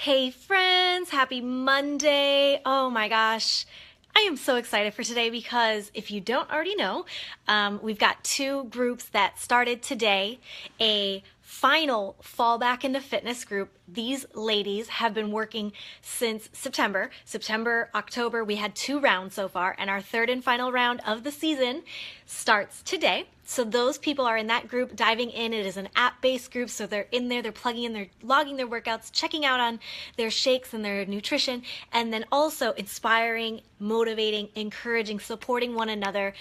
Hey friends, happy Monday. Oh my gosh. I am so excited for today because if you don't already know, we've got two groups that started today, a final fall back into fitness group. These ladies have been working since September, October. We had 2 rounds so far, and our third and final round of the season starts today. So those people are in that group diving in. It is an app-based group, so they're in there, they're plugging in, they're logging their workouts, checking out on their shakes and their nutrition, and then also inspiring, motivating, encouraging, supporting one another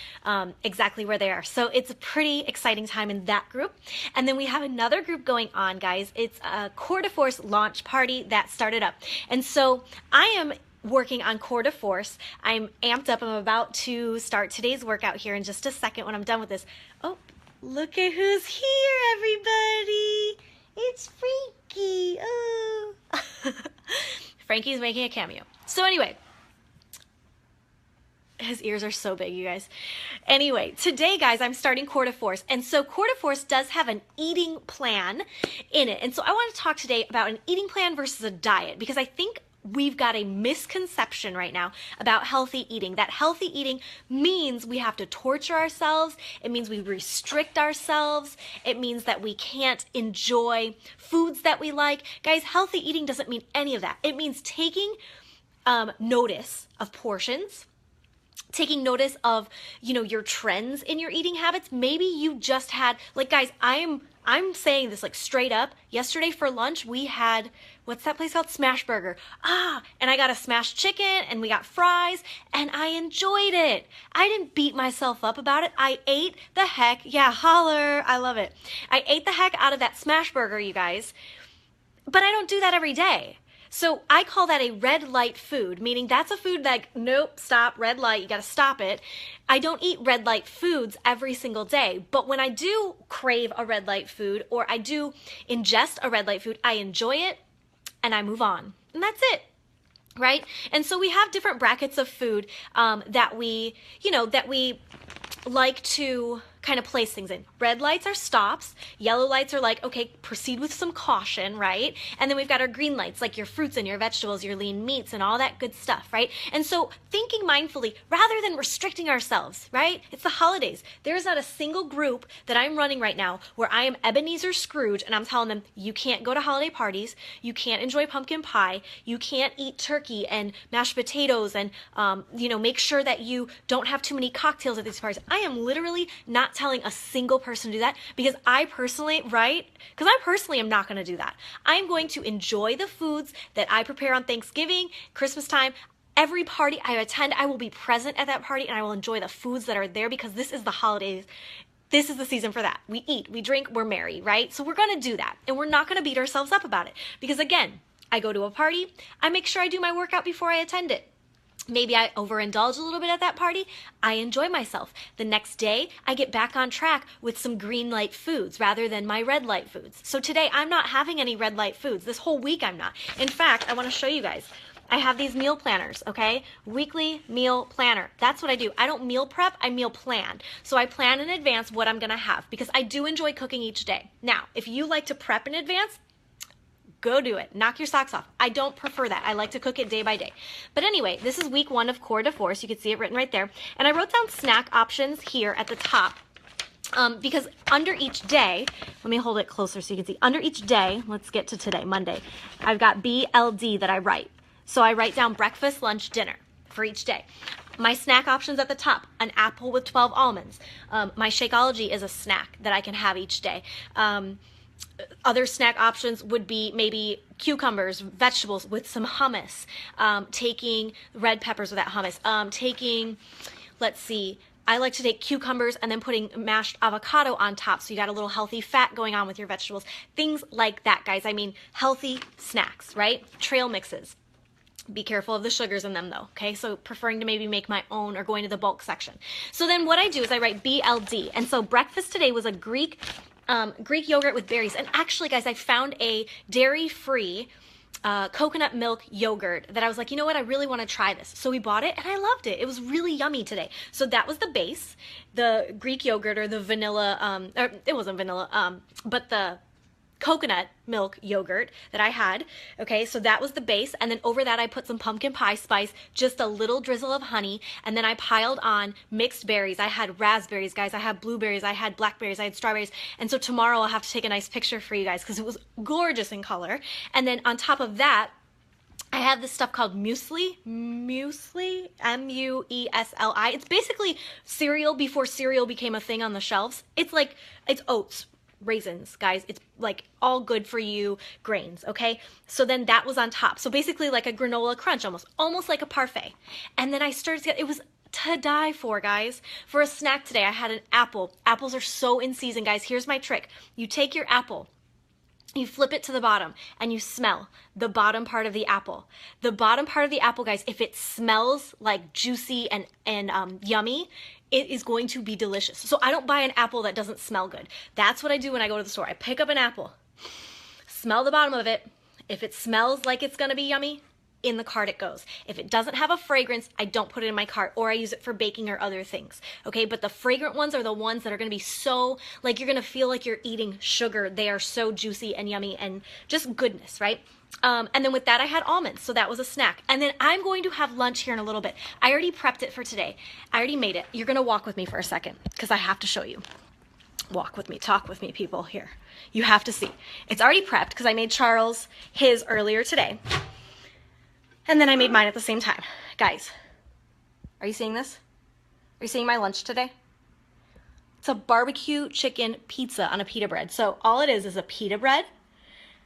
exactly where they are. So it's a pretty exciting time in that group. And then we have another group going on, guys. It's a Core de Force launch party that started up. And so I am working on Core de Force. I'm amped up. I'm about to start today's workout here in just a second when I'm done with this. Oh, look at who's here, everybody. It's Frankie. Oh. Frankie's making a cameo. So anyway, his ears are so big, you guys. Anyway, today, guys, I'm starting Core de Force. And so Core de Force does have an eating plan in it. And so I want to talk today about an eating plan versus a diet, because I think we've got a misconception right now about healthy eating. That healthy eating means we have to torture ourselves. It means we restrict ourselves. It means that we can't enjoy foods that we like. Guys, healthy eating doesn't mean any of that. It means taking notice of portions, taking notice of, your trends in your eating habits. Maybe you just had, like, guys, I'm saying this like straight up. Yesterday for lunch, we had, what's that place called? Smash Burger. And I got a smashed chicken and we got fries and I enjoyed it. I didn't beat myself up about it. I ate the heck, yeah, holler, I love it. I ate the heck out of that smash burger, you guys. But I don't do that every day. So I call that a red light food, meaning that's a food that, nope, stop, red light, you gotta stop it. I don't eat red light foods every single day, but when I do crave a red light food or I do ingest a red light food, I enjoy it and I move on. And that's it. Right? And so we have different brackets of food that we like to kind of place things in. Red lights are stops. Yellow lights are like, okay, proceed with some caution, right? And then we've got our green lights, like your fruits and your vegetables, your lean meats and all that good stuff, right? And so thinking mindfully rather than restricting ourselves, right? It's the holidays. There's not a single group that I'm running right now where I am Ebenezer Scrooge and I'm telling them, you can't go to holiday parties, you can't enjoy pumpkin pie, you can't eat turkey and mashed potatoes and, make sure that you don't have too many cocktails at these parties. I am literally not telling a single person to do that because I personally am not going to do that. I'm going to enjoy the foods that I prepare on Thanksgiving, Christmas time. Every party I attend, I will be present at that party and I will enjoy the foods that are there because this is the holidays. This is the season for that. We eat, we drink, we're merry, right? So we're going to do that and we're not going to beat ourselves up about it because again, I go to a party, I make sure I do my workout before I attend it. Maybe I overindulge a little bit at that party. I enjoy myself. The next day, I get back on track with some green light foods rather than my red light foods. So today, I'm not having any red light foods. This whole week, I'm not. In fact, I want to show you guys. I have these meal planners, okay? Weekly meal planner. That's what I do. I don't meal prep, I meal plan. So I plan in advance what I'm going to have because I do enjoy cooking each day. Now, if you like to prep in advance, go do it. Knock your socks off. I don't prefer that. I like to cook it day by day. But anyway, this is week 1 of Core de Force. You can see it written right there. And I wrote down snack options here at the top because under each day, let me hold it closer so you can see. Under each day, let's get to today, Monday, I've got BLD that I write. So I write down breakfast, lunch, dinner for each day. My snack options at the top, an apple with 12 almonds. My Shakeology is a snack that I can have each day. Other snack options would be maybe cucumbers, vegetables with some hummus, taking red peppers with that hummus, let's see, I like to take cucumbers and then putting mashed avocado on top so you got a little healthy fat going on with your vegetables. Things like that, guys. I mean, healthy snacks, right? Trail mixes. Be careful of the sugars in them though, okay? So preferring to maybe make my own or going to the bulk section. So then what I do is I write BLD. And so breakfast today was a Greek yogurt with berries. And actually, guys, I found a dairy-free coconut milk yogurt that I was like, you know what, I really want to try this. So we bought it and I loved it. It was really yummy today. So that was the base, the Greek yogurt or the vanilla, or it wasn't vanilla, but the coconut milk yogurt that I had. Okay, so that was the base. And then over that, I put some pumpkin pie spice, just a little drizzle of honey. And then I piled on mixed berries. I had raspberries, guys. I had blueberries. I had blackberries. I had strawberries. And so tomorrow I'll have to take a nice picture for you guys because it was gorgeous in color. And then on top of that, I have this stuff called muesli, M-U-E-S-L-I. It's basically cereal before cereal became a thing on the shelves. It's oats, raisins, guys. It's like all good for you grains, okay? So then that was on top. So basically like a granola crunch, almost like a parfait. And then I started to get, it was to die for, guys. For a snack today, I had an apple. Apples are so in season, guys. Here's my trick. You take your apple, you flip it to the bottom and you smell the bottom part of the apple. The bottom part of the apple, guys, if it smells like juicy and yummy, it is going to be delicious. So I don't buy an apple that doesn't smell good. That's what I do when I go to the store. I pick up an apple, smell the bottom of it. If it smells like it's gonna be yummy, in the cart it goes. If it doesn't have a fragrance, I don't put it in my cart, or I use it for baking or other things. Okay, but the fragrant ones are the ones that are gonna be so, like you're gonna feel like you're eating sugar. They are so juicy and yummy and just goodness, right? And then with that, I had almonds, so that was a snack. And then I'm going to have lunch here in a little bit. I already prepped it for today. I already made it. You're gonna walk with me for a second, because I have to show you. Walk with me, talk with me, people here. You have to see. It's already prepped, because I made Charles his earlier today. And then I made mine at the same time. Guys, are you seeing this? Are you seeing my lunch today? It's a barbecue chicken pizza on a pita bread. So all it is a pita bread,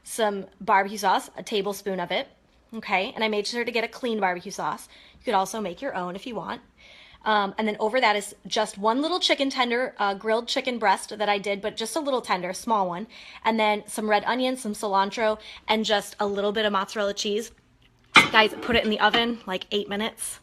some barbecue sauce, a tablespoon of it, okay? And I made sure to get a clean barbecue sauce. You could also make your own if you want. And then over that is just one little chicken tender, grilled chicken breast that I did, but just a little tender, small one. And then some red onions, some cilantro, and just a little bit of mozzarella cheese. Guys, put it in the oven, like 8 minutes.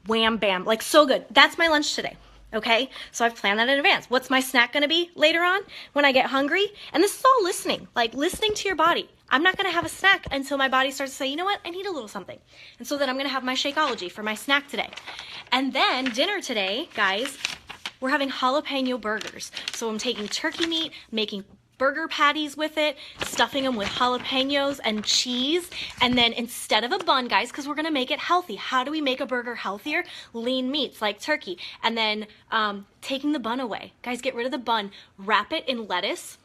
Wham, bam, like so good. That's my lunch today, okay? So I've planned that in advance. What's my snack gonna be later on when I get hungry? And this is all listening, like listening to your body. I'm not gonna have a snack until my body starts to say, you know what, I need a little something. And so then I'm gonna have my Shakeology for my snack today. And then dinner today, guys, we're having jalapeno burgers. So I'm taking turkey meat, making burger patties with it, stuffing them with jalapenos and cheese, and then instead of a bun, guys, because we're gonna make it healthy. How do we make a burger healthier? Lean meats like turkey, and then taking the bun away. Guys, get rid of the bun, wrap it in lettuce.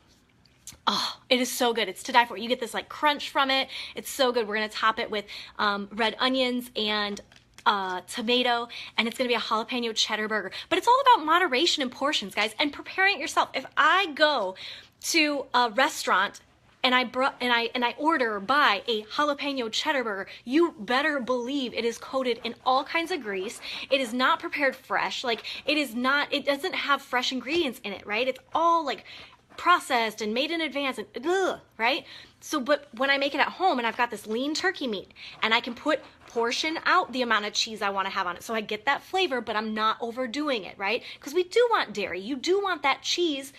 Oh, it is so good. It's to die for. You get this like crunch from it. It's so good. We're gonna top it with red onions and tomato, and it's gonna be a jalapeno cheddar burger. But it's all about moderation and portions, guys, and preparing it yourself. If I go to a restaurant and I order or buy a jalapeno cheddar burger, you better believe it is coated in all kinds of grease. It is not prepared fresh. Like it doesn't have fresh ingredients in it, right? It's all like processed and made in advance and right? So, but when I make it at home and I've got this lean turkey meat and I can portion out the amount of cheese I want to have on it, so I get that flavor, but I'm not overdoing it, right? Because we do want dairy. You do want that cheese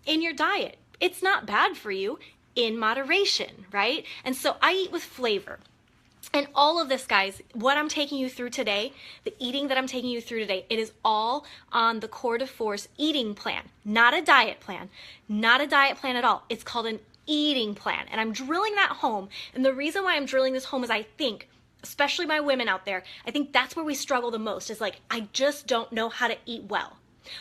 in your diet. It's not bad for you in moderation, right? And so I eat with flavor. And all of this, guys, what I'm taking you through today, the eating that I'm taking you through today, it is all on the Core de Force eating plan, not a diet plan, not a diet plan at all. It's called an eating plan. And I'm drilling that home. And the reason why I'm drilling this home is I think, especially my women out there, I think that's where we struggle the most, is like, I just don't know how to eat well.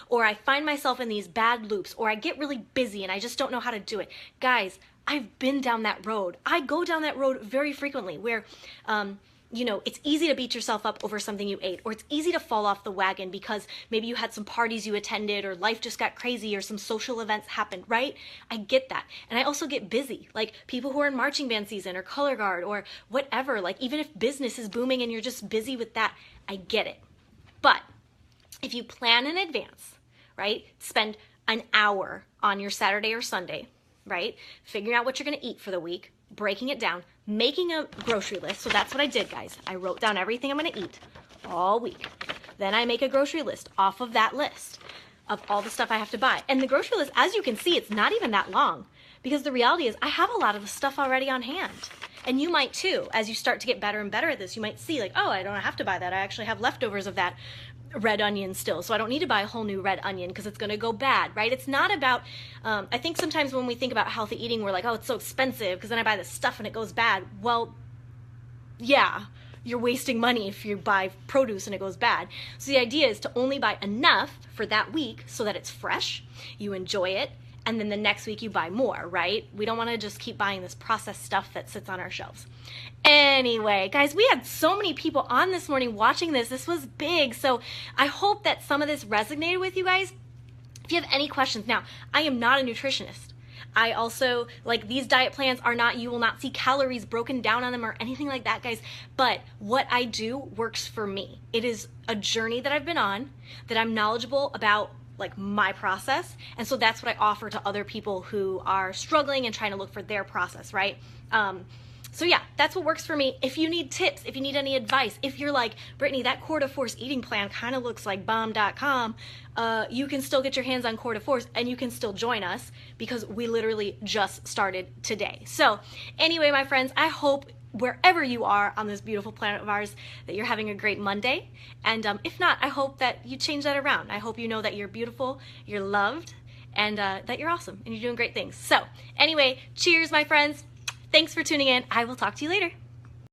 Or I find myself in these bad loops, or I get really busy and I just don't know how to do it. Guys, I've been down that road. I go down that road very frequently where, you know, it's easy to beat yourself up over something you ate, or it's easy to fall off the wagon because maybe you had some parties you attended, or life just got crazy, or some social events happened, right? I get that. And I also get busy, like people who are in marching band season or color guard or whatever, like even if business is booming and you're just busy with that, I get it. But if you plan in advance, right, spend an hour on your Saturday or Sunday, right, figuring out what you're going to eat for the week, breaking it down, making a grocery list. So that's what I did, guys. I wrote down everything I'm going to eat all week. Then I make a grocery list off of that list of all the stuff I have to buy. And the grocery list, as you can see, it's not even that long, because the reality is I have a lot of the stuff already on hand. And you might too. As you start to get better and better at this, you might see like, oh, I don't have to buy that. I actually have leftovers of that red onion still, so I don't need to buy a whole new red onion because it's going to go bad, right? It's not about, I think sometimes when we think about healthy eating, we're like, oh, it's so expensive because then I buy this stuff and it goes bad. Well, yeah, you're wasting money if you buy produce and it goes bad. So the idea is to only buy enough for that week so that it's fresh, you enjoy it, and then the next week you buy more, right? We don't want to just keep buying this processed stuff that sits on our shelves. Anyway, guys, we had so many people on this morning watching this. This was big. So I hope that some of this resonated with you guys. If you have any questions, now, I am not a nutritionist. I also, like, these diet plans are not, you will not see calories broken down on them or anything like that, guys. But what I do works for me. It is a journey that I've been on, that I'm knowledgeable about, like, my process. And so that's what I offer to other people who are struggling and trying to look for their process, right? So yeah, that's what works for me. If you need tips, if you need any advice, if you're like, Brittany, that Core de Force eating plan kind of looks like bomb.com, you can still get your hands on Core de Force and you can still join us because we literally just started today. So anyway, my friends, I hope wherever you are on this beautiful planet of ours that you're having a great Monday. And if not, I hope that you change that around. I hope you know that you're beautiful, you're loved, and that you're awesome and you're doing great things. So anyway, cheers, my friends. Thanks for tuning in. I will talk to you later.